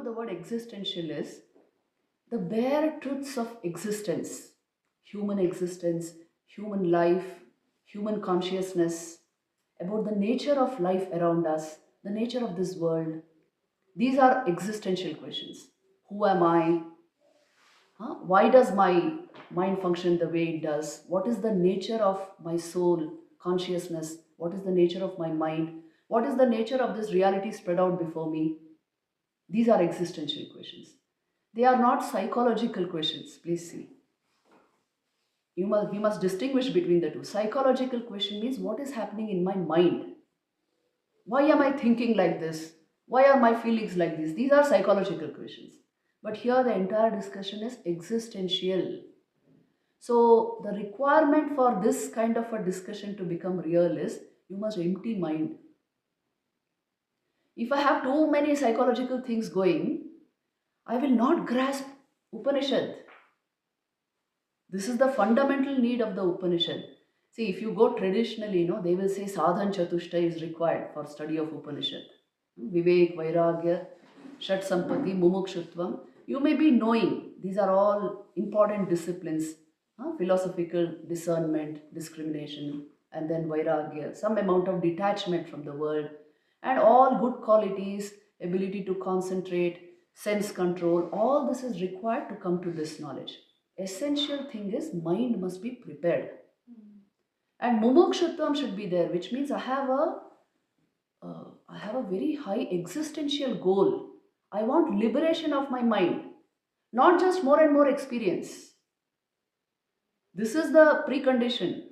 of the word existentialist, the bare truths of existence, human life, human consciousness, about the nature of life around us, the nature of this world. These are existential questions. Who am I? Huh? Why does my mind function the way it does? What is the nature of my soul, consciousness? What is the nature of my mind? What is the nature of this reality spread out before me? These are existential questions. They are not psychological questions, please see. We must distinguish between the two. Psychological question means what is happening in my mind. Why am I thinking like this? Why are my feelings like this? These are psychological questions. But here the entire discussion is existential. So the requirement for this kind of a discussion to become real is you must empty mind. If I have too many psychological things going, I will not grasp Upanishad. This is the fundamental need of the Upanishad. See, if you go traditionally, they will say sadhan chatushta is required for study of Upanishad. Vivek, Vairagya, Shat Sampati, Mumukshutvam. You may be knowing these are all important disciplines, philosophical discernment, discrimination, and then Vairagya, some amount of detachment from the world, and all good qualities, ability to concentrate, sense control, all this is required to come to this knowledge. Essential thing is mind must be prepared. And mumukshutvam should be there, which means I have a very high existential goal. I want liberation of my mind, not just more and more experience. This is the precondition.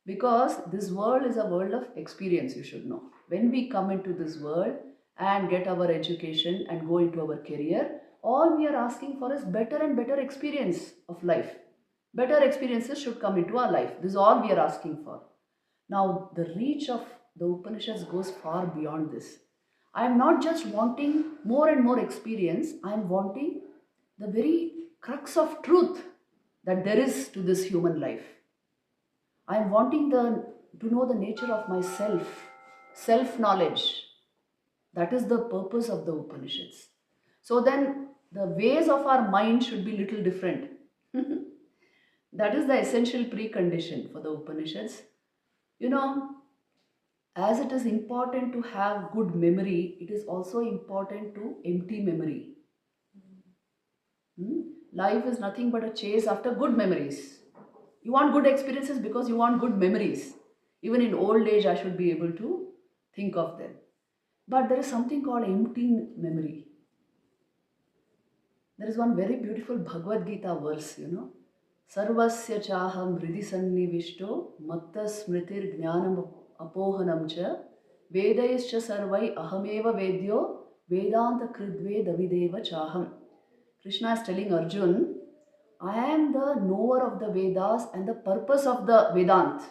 Because this world is a world of experience, you should know. When we come into this world and get our education and go into our career, all we are asking for is better and better experience of life. Better experiences should come into our life. This is all we are asking for. Now, the reach of the Upanishads goes far beyond this. I am not just wanting more and more experience, I am wanting the very crux of truth that there is to this human life. I am wanting to know the nature of myself, self-knowledge. That is the purpose of the Upanishads. So then the ways of our mind should be little different. That is the essential precondition for the Upanishads. As it is important to have good memory, it is also important to empty memory. Life is nothing but a chase after good memories. You want good experiences because you want good memories. Even in old age, I should be able to think of them. But there is something called empty memory. There is one very beautiful Bhagavad Gita verse, Sarvasya chaham hridhi sannivishto matta smritir jnanam apohanam cha vedaischa sarvai ahameva vedyo vedanta kridve davideva chaham. Krishna is telling Arjun, I am the knower of the Vedas and the purpose of the Vedant,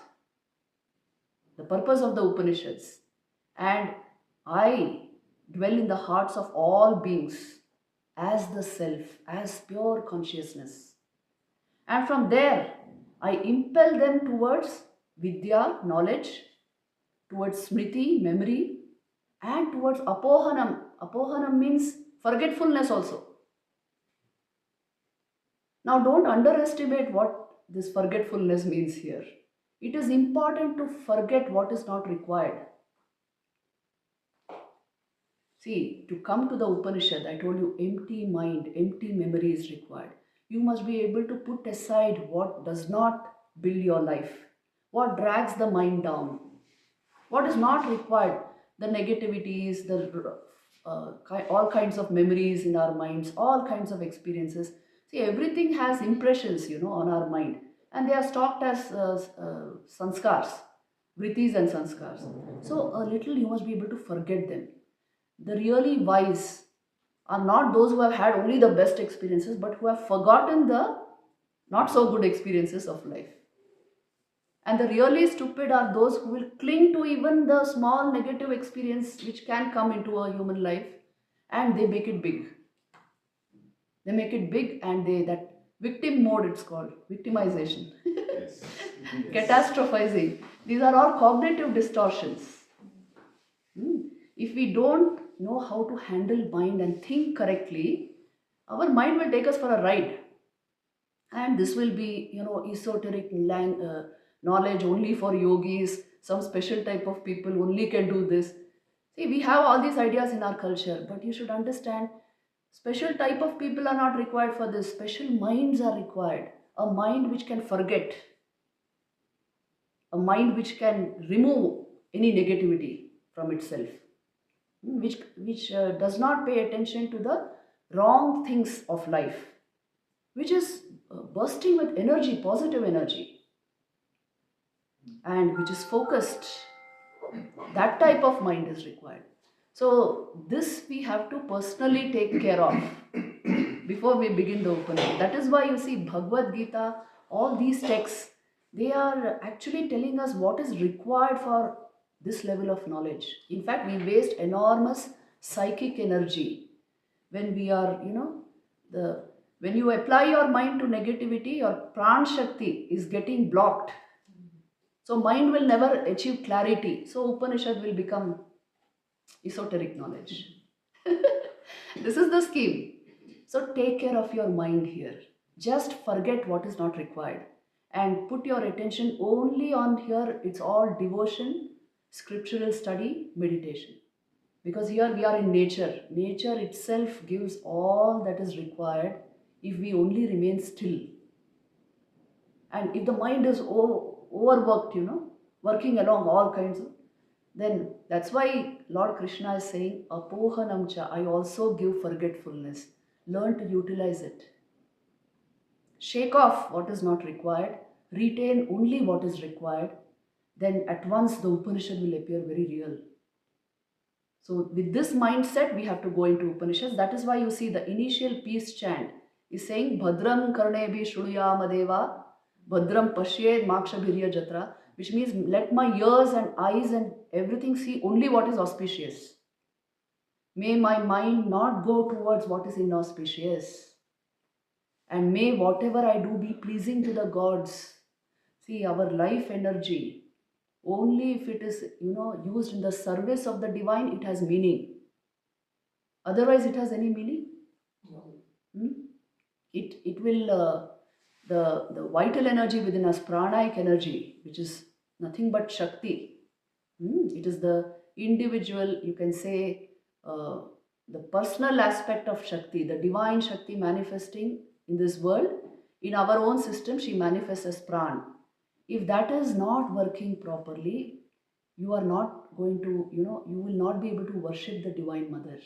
the purpose of the Upanishads. And I dwell in the hearts of all beings as the self, as pure consciousness. And from there, I impel them towards Vidya, knowledge, towards Smriti, memory, and towards Apohanam. Apohanam means forgetfulness also. Now, don't underestimate what this forgetfulness means here. It is important to forget what is not required. See, to come to the Upanishad, I told you empty mind, empty memory is required. You must be able to put aside what does not build your life, what drags the mind down, what is not required, the negativities, all kinds of memories in our minds, all kinds of experiences. See, everything has impressions, on our mind. And they are stocked as sanskars, vrittis and sanskars. So a little you must be able to forget them. The really wise are not those who have had only the best experiences, but who have forgotten the not so good experiences of life. And the really stupid are those who will cling to even the small negative experience which can come into a human life, and they make it big. They make it big, and that victim mode, it's called victimization. Yes. Catastrophizing. These are all cognitive distortions. If we don't know how to handle mind and think correctly, our mind will take us for a ride. And this will be, esoteric knowledge only for yogis, some special type of people only can do this. See, we have all these ideas in our culture, but you should understand, special type of people are not required for this. Special minds are required. A mind which can forget, a mind which can remove any negativity from itself, which does not pay attention to the wrong things of life, which is bursting with energy, positive energy, and which is focused. That type of mind is required. So this we have to personally take care of before we begin the Upanishad. That is why you see Bhagavad Gita, all these texts, they are actually telling us what is required for this level of knowledge. In fact, we waste enormous psychic energy when we are, when you apply your mind to negativity, your pran shakti is getting blocked. So mind will never achieve clarity. So Upanishad will become esoteric knowledge. This is the scheme. So take care of your mind here. Just forget what is not required and put your attention only on here. It's all devotion, scriptural study, meditation. Because here we are in nature. Nature itself gives all that is required if we only remain still. And if the mind is overworked, working along all kinds of, then that's why Lord Krishna is saying, Apohanamcha, I also give forgetfulness. Learn to utilize it. Shake off what is not required, retain only what is required, then at once the Upanishad will appear very real. So with this mindset, we have to go into Upanishads. That is why you see the initial peace chant is saying, Bhadram karnebi shruyamadeva, Bhadram pashyed makshabhirya jatra, which means let my ears and eyes and everything see only what is auspicious. May my mind not go towards what is inauspicious. And may whatever I do be pleasing to the gods. See, our life energy, only if it is, used in the service of the divine, it has meaning. Otherwise, it has any meaning? No. It will, the vital energy within us, pranic energy, which is nothing but Shakti. It is the individual, you can say, the personal aspect of Shakti, the divine Shakti manifesting in this world. In our own system, she manifests as Pran. If that is not working properly, you are not going to, you will not be able to worship the Divine Mother.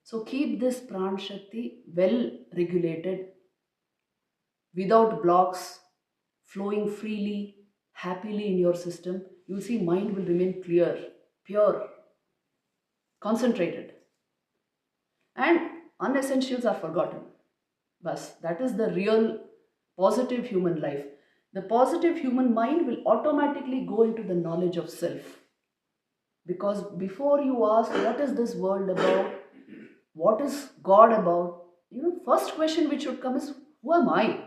So keep this Pran Shakti well regulated, without blocks, flowing freely, happily in your system. You will see mind will remain clear, pure, concentrated. And unessentials are forgotten. Bas, that is the real positive human life. The positive human mind will automatically go into the knowledge of self. Because before you ask, what is this world about? What is God about? First question which should come is, who am I?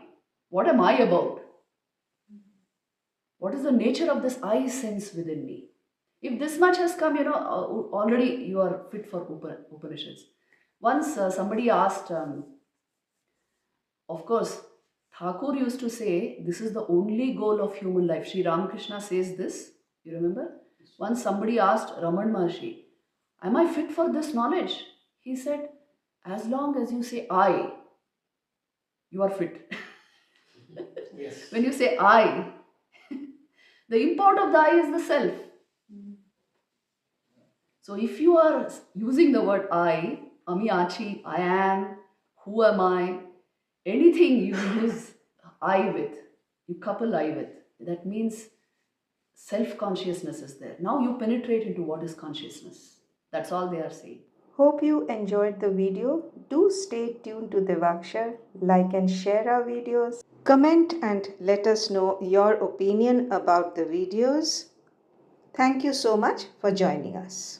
What am I about? What is the nature of this I sense within me? If this much has come, already you are fit for Upanishads. Once somebody asked, of course, Thakur used to say, this is the only goal of human life. Sri Ramakrishna says this, you remember? Once somebody asked Raman Maharshi, am I fit for this knowledge? He said, as long as you say I, you are fit. Yes. When you say I, the import of the I is the self. So if you are using the word I, Amiachi, I am, who am I, anything you use I with, you couple I with, that means self-consciousness is there. Now you penetrate into what is consciousness. That's all they are saying. Hope you enjoyed the video. Do stay tuned to Devakshar, like and share our videos. Comment and let us know your opinion about the videos. Thank you so much for joining us.